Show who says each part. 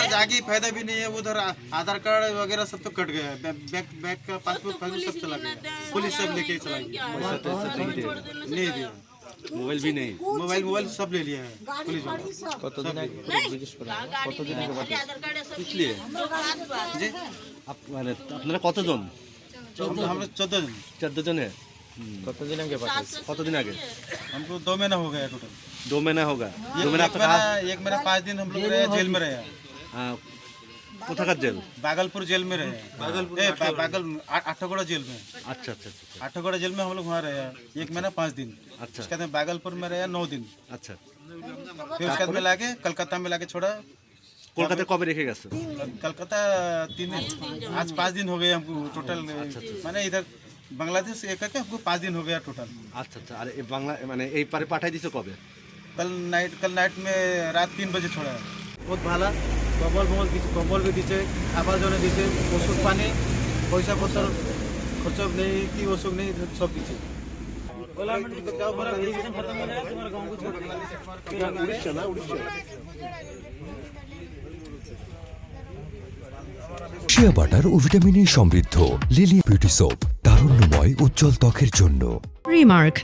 Speaker 1: आज आगे फायदा भी नहीं है। उधर आधार कार्ड वगैरह सब तो कट गया, बैंक का पासबुक सब चला गया, पुलिस सब लेके चला गया। नहीं दिया,
Speaker 2: मोबाइल भी नहीं।
Speaker 1: मोबाइल सब ले लिया है पुलिस वाले।
Speaker 2: কতদিন আগে इसलिए
Speaker 1: जी
Speaker 2: মানে আপনারা কতজন?
Speaker 1: हम लोग 14 जन।
Speaker 2: 14 জনে। কতদিন আগে পাঠিয়েছে? কতদিন আগে?
Speaker 1: हमको 2 महीना हो गया टोटल।
Speaker 2: 2 महीना होगा। 2 महीना आपका
Speaker 1: एक महीना 5 दिन हम लोग रहे जेल में रहे।
Speaker 2: কোথাকার জেল?
Speaker 1: बागलपुर जेल में रहे। बागल आठगोड़ा जेल में।
Speaker 2: अच्छा अच्छा अच्छा
Speaker 1: आठगोड़ा जेल में हम लोग वहाँ रहे 1 महीना 5 दिन।
Speaker 2: अच्छा
Speaker 1: उसके बाद बागलपुर में रहे 9 दिन।
Speaker 2: अच्छा।
Speaker 1: फिर उसके बाद में लाके कलकत्ता में लाके छोड़ा।
Speaker 2: কলকাতায় কবে রেখে গেছে?
Speaker 1: कलकत्ता 3 दिन, आज 5 दिन हो गए हमको टोटल। माने इधर बांग्लादेश एक करके हमको 5 दिन हो गया टोटल।
Speaker 2: আচ্ছা আচ্ছা। আর এই বাংলা মানে এই পারে পাঠাই দিছো কবে?
Speaker 1: कल नाइट में रात 3 बजे छोड़ा है। बहुत भाला कम्बल भी दीचे, खाবার জন্য দিছে, ওষুধ পানি, পয়সা পত্র খরচ নেই কি ওষুধ নেই সব দিছে।
Speaker 3: শিয়া বাটার ও ভিটামিনে সমৃদ্ধ লিলি বিউটি সোপ, তারুণ্যময় উজ্জ্বল ত্বকের জন্য।
Speaker 4: রিমার্ক,